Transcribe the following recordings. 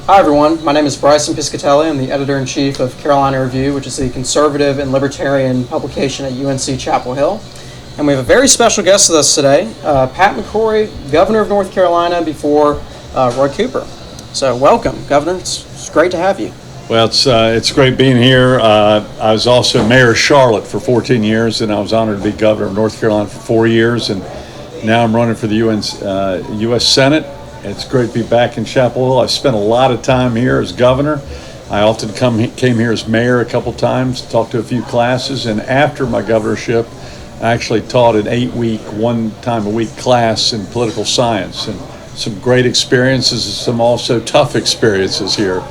Hi everyone, my name is Bryson Piscitelli. I'm the editor-in-chief of Carolina Review, which is a conservative and libertarian publication at UNC Chapel Hill. And we have a very special guest with us today, Pat McCrory, Governor of North Carolina before Roy Cooper. So welcome, Governor. It's great to have you. Well, it's great being here. I was also mayor of Charlotte for 14 years, and I was honored to be governor of North Carolina for 4 years, and now I'm running for the U.S. Senate. It's great to be back in Chapel Hill. I spent a lot of time here as governor. I often came here as mayor a couple times, talked to a few classes, and after my governorship, I actually taught an 8-week, one-time-a-week class in political science, and some great experiences and some also tough experiences here.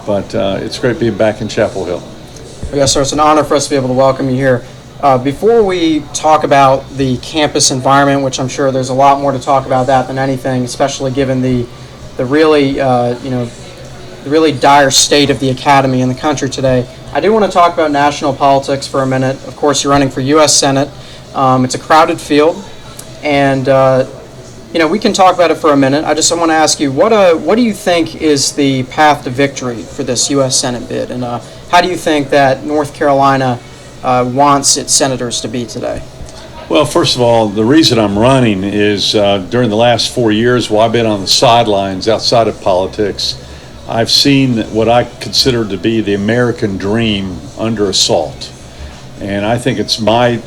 But it's great being back in Chapel Hill. Yes, sir. It's an honor for us to be able to welcome you here. Before we talk about the campus environment, which I'm sure there's a lot more to talk about that than anything, especially given the really dire state of the academy in the country today, I do want to talk about national politics for a minute. Of course, you're running for U.S. Senate. It's a crowded field, and we can talk about it for a minute. I want to ask you, what do you think is the path to victory for this U.S. Senate bid, and how do you think that North Carolina wants its senators to be today? Well, first of all, the reason I'm running is during the last 4 years, while I've been on the sidelines outside of politics, I've seen what I consider to be the American dream under assault. And I think it's my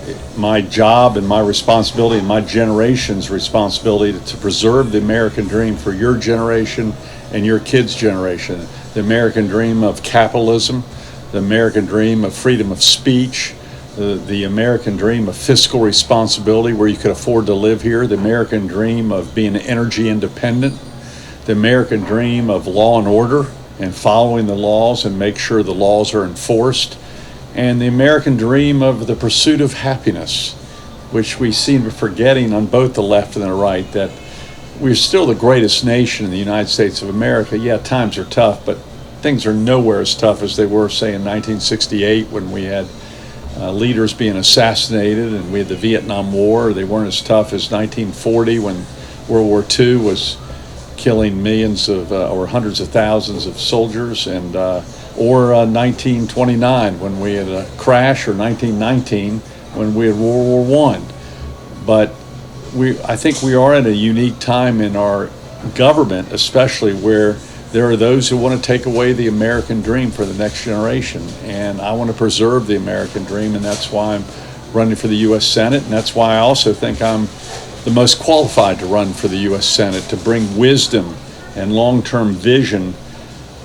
job and my responsibility and my generation's responsibility to preserve the American dream for your generation and your kids' generation. The American dream of capitalism, the American dream of freedom of speech, the American dream of fiscal responsibility where you could afford to live here, the American dream of being energy independent, the American dream of law and order and following the laws and make sure the laws are enforced, and the American dream of the pursuit of happiness, which we seem to be forgetting on both the left and the right, that we're still the greatest nation in the United States of America. Yeah, times are tough, but things are nowhere as tough as they were, say, in 1968 when we had leaders being assassinated and we had the Vietnam War. They weren't as tough as 1940 when World War II was killing millions of or hundreds of thousands of soldiers, and or 1929 when we had a crash, or 1919 when we had World War I. But I think we are at a unique time in our government, especially where there are those who want to take away the American dream for the next generation. And I want to preserve the American dream, and that's why I'm running for the U.S. Senate, and that's why I also think I'm the most qualified to run for the U.S. Senate, to bring wisdom and long-term vision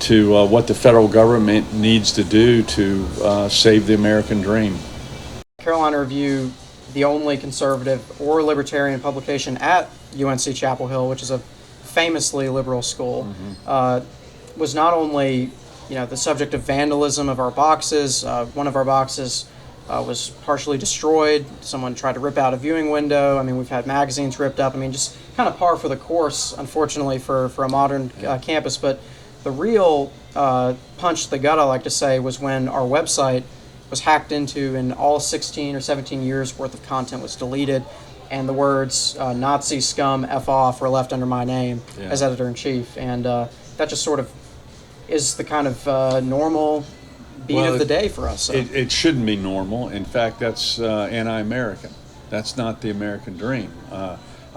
to what the federal government needs to do to save the American dream. Carolina Review, the only conservative or libertarian publication at UNC Chapel Hill, which is a famously liberal school, was not only the subject of vandalism of our boxes. One of our boxes was partially destroyed. Someone tried to rip out a viewing window. I mean, we've had magazines ripped up. I mean, just kind of par for the course, unfortunately, for a modern campus. But the real punch to the gut, I like to say, was when our website was hacked into and all 16 or 17 years worth of content was deleted, and the words Nazi scum F off were left under my name as editor-in-chief. And that just sort of is the kind of normal beat of the day for us. So. It shouldn't be normal. In fact, that's anti-American. That's not the American dream.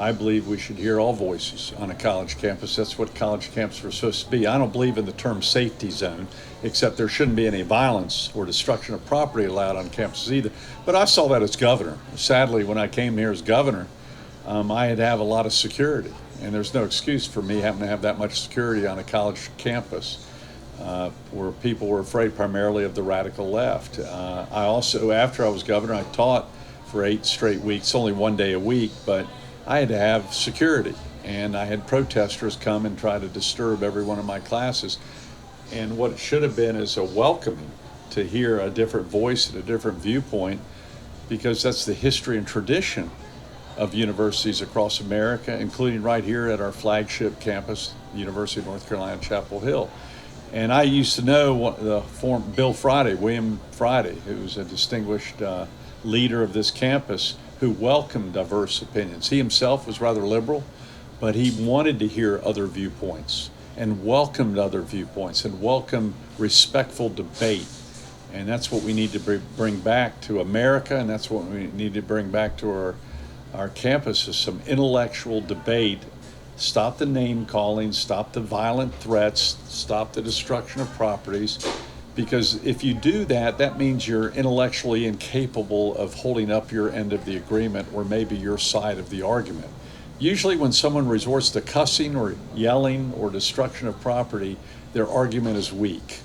I believe we should hear all voices on a college campus. That's what college campuses are supposed to be. I don't believe in the term safety zone, except there shouldn't be any violence or destruction of property allowed on campuses either. But I saw that as governor. Sadly, when I came here as governor, I had to have a lot of security, and there's no excuse for me having to have that much security on a college campus where people were afraid primarily of the radical left. I also, after I was governor, I taught for 8 straight weeks, only 1 day a week, but I had to have security, and I had protesters come and try to disturb every one of my classes. And what it should have been is a welcoming to hear a different voice and a different viewpoint, because that's the history and tradition of universities across America, including right here at our flagship campus, University of North Carolina, Chapel Hill. And I used to know William Friday, who was a distinguished leader of this campus, who welcomed diverse opinions. He himself was rather liberal, but he wanted to hear other viewpoints. and welcomed other viewpoints and welcomed respectful debate. And that's what we need to bring back to America, and that's what we need to bring back to our campuses, some intellectual debate. Stop the name calling, stop the violent threats, stop the destruction of properties. Because if you do that, that means you're intellectually incapable of holding up your end of the agreement or maybe your side of the argument. Usually when someone resorts to cussing or yelling or destruction of property, their argument is weak.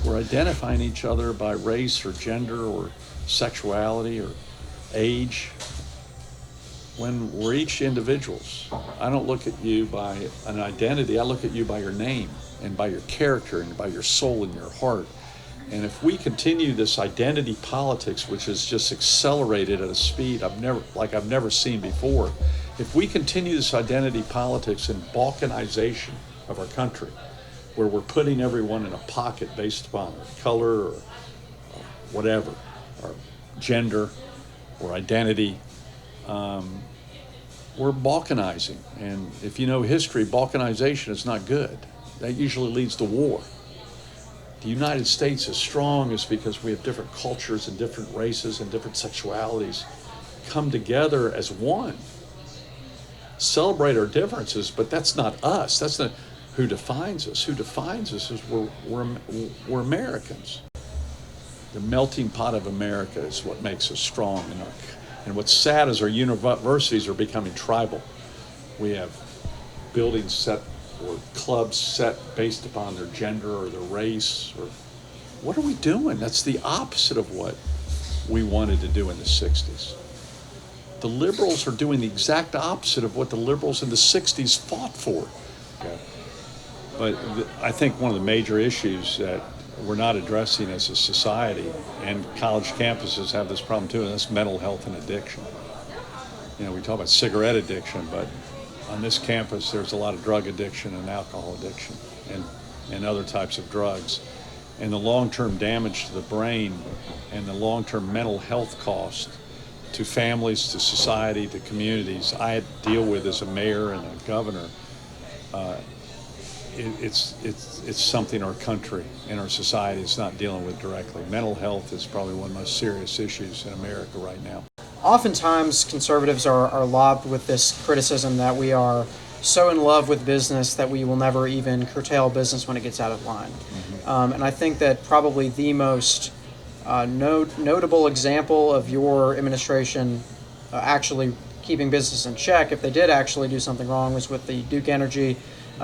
We're identifying each other by race or gender or sexuality or age when we're each individuals. I don't look at you by an identity, I look at you by your name and by your character and by your soul and your heart. And if we continue this identity politics, which is just accelerated at a speed I've never seen before, if we continue this identity politics and balkanization of our country, where we're putting everyone in a pocket based upon their color or whatever, or gender or identity, we're balkanizing. And if you know history, balkanization is not good. That usually leads to war. The United States is strong is because we have different cultures and different races and different sexualities come together as one. Celebrate our differences, but that's not us. That's not who defines us. Who defines us is we're Americans. The melting pot of America is what makes us strong. And what's sad is our universities are becoming tribal. We have buildings set or clubs set based upon their gender or their race. Or what are we doing? That's the opposite of what we wanted to do in the 60s. The liberals are doing the exact opposite of what the liberals in the 60s fought for. Okay. But I think one of the major issues that we're not addressing as a society, and college campuses have this problem too, and that's mental health and addiction. You know, we talk about cigarette addiction, but on this campus there's a lot of drug addiction and alcohol addiction and other types of drugs. And the long-term damage to the brain and the long-term mental health cost to families, to society, to communities, I deal with as a mayor and a governor. It's something our country and our society is not dealing with directly. Mental health is probably one of the most serious issues in America right now. Oftentimes, conservatives are lobbed with this criticism that we are so in love with business that we will never even curtail business when it gets out of line. Mm-hmm. And I think that probably the most notable example of your administration actually keeping business in check, if they did actually do something wrong, was with the Duke Energy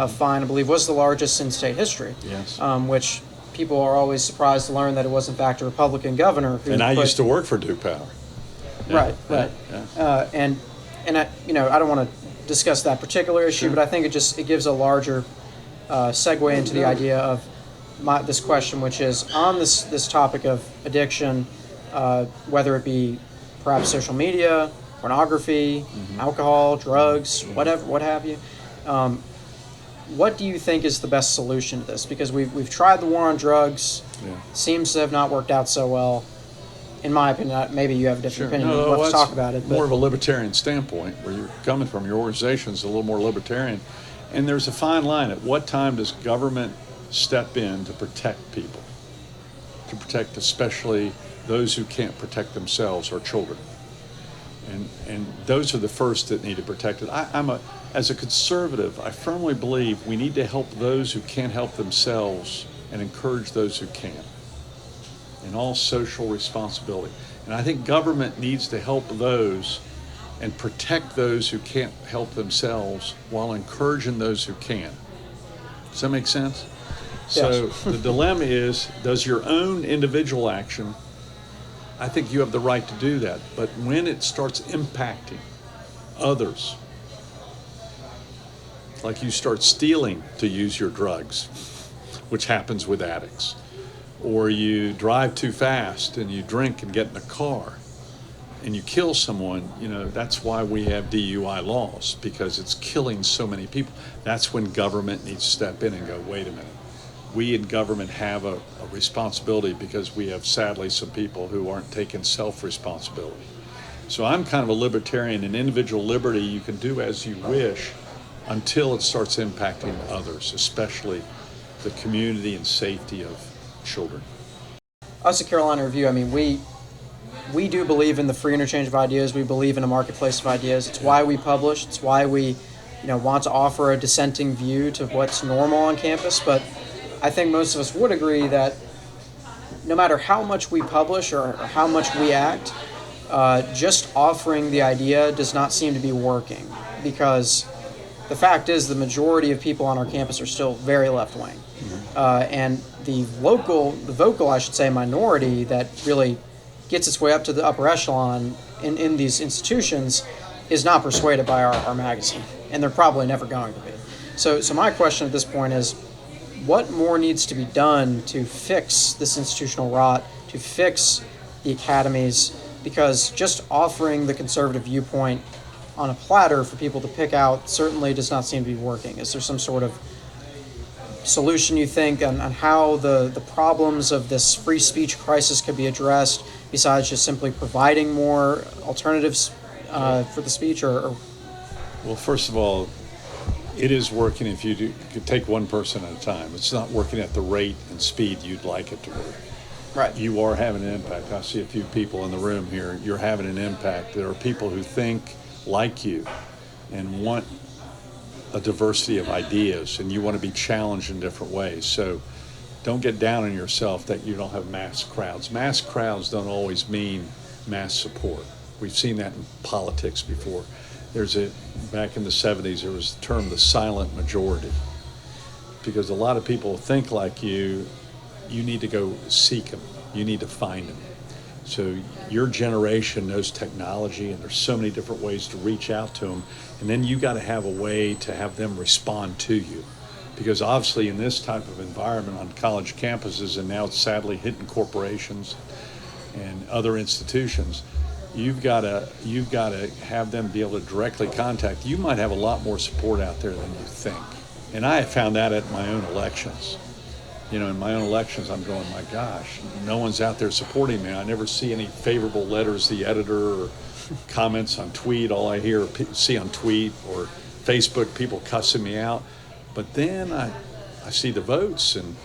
fine, I believe was the largest in state history. Yes. Which people are always surprised to learn that it was in fact a Republican governor. And I used to work for Duke Power. Yeah. Right. Yeah. And I, I don't want to discuss that particular issue, sure, but I think it gives a larger segue into the idea of this question, which is on this topic of addiction, whether it be perhaps social media, pornography, mm-hmm, alcohol, drugs, whatever, what have you. What do you think is the best solution to this? Because we've tried the war on drugs, seems to have not worked out so well. In my opinion, maybe you have a different opinion. Let's talk about it. More of a libertarian standpoint, where you're coming from. Your organization is a little more libertarian, and there's a fine line. At what time does government step in to protect people, to protect especially those who can't protect themselves or children? And those are the first that need to protect it. As a conservative, I firmly believe we need to help those who can't help themselves and encourage those who can, in all social responsibility. And I think government needs to help those and protect those who can't help themselves while encouraging those who can. Does that make sense? So the dilemma is, does your own individual action, I think you have the right to do that, but when it starts impacting others, like you start stealing to use your drugs, which happens with addicts, or you drive too fast and you drink and get in a car and you kill someone, that's why we have DUI laws, because it's killing so many people. That's when government needs to step in and go, wait a minute. We in government have a responsibility, because we have sadly some people who aren't taking self-responsibility. So I'm kind of a libertarian. In individual liberty, you can do as you wish, until it starts impacting others, especially the community and safety of children. Us at Carolina Review, I mean, we do believe in the free interchange of ideas. We believe in a marketplace of ideas. It's why we publish. It's why we, want to offer a dissenting view to what's normal on campus. But I think most of us would agree that no matter how much we publish or how much we act, just offering the idea does not seem to be working, because the fact is the majority of people on our campus are still very left-wing. And the vocal, I should say, minority that really gets its way up to the upper echelon in these institutions is not persuaded by our magazine, and they're probably never going to be. So my question at this point is, what more needs to be done to fix this institutional rot, to fix the academies? Because just offering the conservative viewpoint on a platter for people to pick out certainly does not seem to be working. Is there some sort of solution, you think, on how the problems of this free speech crisis could be addressed, besides just simply providing more alternatives for the speech? Or Well, first of all, it is working if you could take one person at a time. It's not working at the rate and speed you'd like it to work. Right. You are having an impact. I see a few people in the room here. You're having an impact. There are people who think like you and want a diversity of ideas, and you want to be challenged in different ways. So don't get down on yourself that you don't have mass crowds. Mass crowds don't always mean mass support. We've seen that in politics before. Back in the 70s, there was the term the silent majority, because a lot of people think like you need to go seek them. You need to find them. So your generation knows technology, and there's so many different ways to reach out to them. And then you got to have a way to have them respond to you. Because obviously in this type of environment on college campuses, and now it's sadly hitting corporations and other institutions, you've got to have them be able to directly contact. You might have a lot more support out there than you think. And I have found that at my own elections. In my own elections, I'm going, my gosh, no one's out there supporting me. I never see any favorable letters to the editor or comments on tweet. All I see on tweet or Facebook, people cussing me out. But then I see the votes, and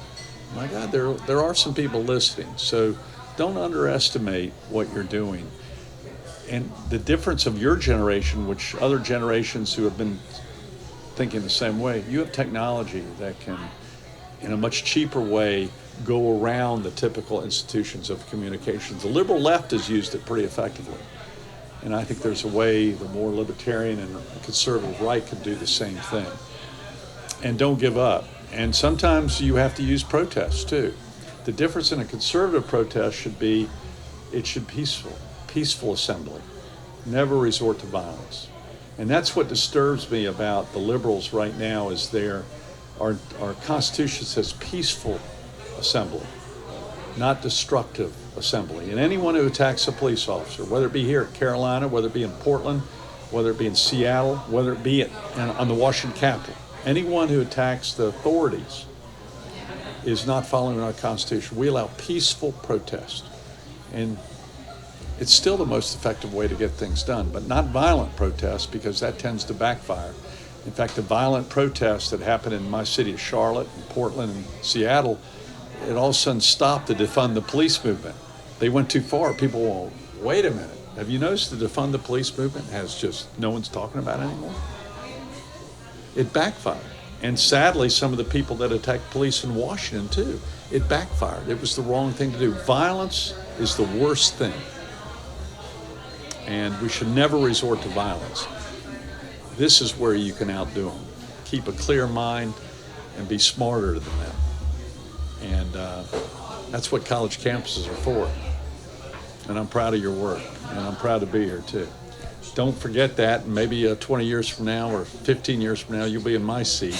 my God, there are some people listening. So don't underestimate what you're doing. And the difference of your generation, which other generations who have been thinking the same way, you have technology that can, in a much cheaper way, go around the typical institutions of communications. The liberal left has used it pretty effectively. And I think there's a way the more libertarian and conservative right can do the same thing. And don't give up. And sometimes you have to use protests too. The difference in a conservative protest should be peaceful assembly. Never resort to violence. And that's what disturbs me about the liberals right now, is our Constitution says peaceful assembly, not destructive assembly. And anyone who attacks a police officer, whether it be here at Carolina, whether it be in Portland, whether it be in Seattle, whether it be on the Washington Capitol, anyone who attacks the authorities is not following our Constitution. We allow peaceful protest. And it's still the most effective way to get things done, but not violent protest, because that tends to backfire. In fact, the violent protests that happened in my city of Charlotte and Portland and Seattle, it all of a sudden stopped the defund the police movement. They went too far. People went, wait a minute. Have you noticed the defund the police movement has just no one's talking about anymore? It backfired. And sadly, some of the people that attacked police in Washington too, it backfired. It was the wrong thing to do. Violence is the worst thing. And we should never resort to violence. This is where you can outdo them. Keep a clear mind and be smarter than them. And that's what college campuses are for. And I'm proud of your work, and I'm proud to be here too. Don't forget that, and maybe 20 years from now or 15 years from now, you'll be in my seat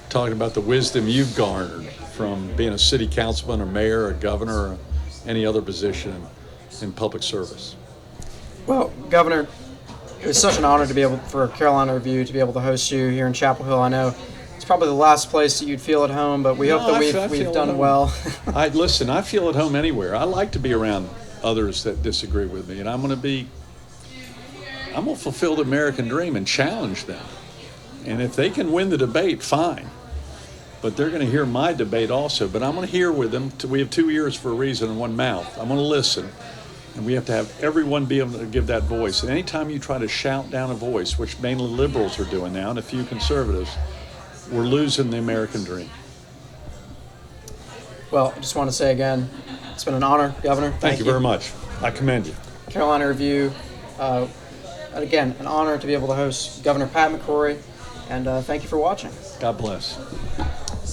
talking about the wisdom you've garnered from being a city councilman or mayor or governor or any other position in public service. Well, Governor, it was such an honor to be able, for Carolina Review, to be able to host you here in Chapel Hill. I know it's probably the last place that you'd feel at home, but we hope that we've done well. I feel at home anywhere. I like to be around others that disagree with me, and I'm going to fulfill the American dream and challenge them. And if they can win the debate, fine. But they're going to hear my debate also. But I'm going to hear with them. We have 2 ears for a reason and one mouth. I'm going to listen. And we have to have everyone be able to give that voice. And anytime you try to shout down a voice, which mainly liberals are doing now and a few conservatives, we're losing the American dream. Well, I just want to say again, it's been an honor, Governor. Thank you very much. I commend you. Carolina Review, again, an honor to be able to host Governor Pat McCrory, and thank you for watching. God bless.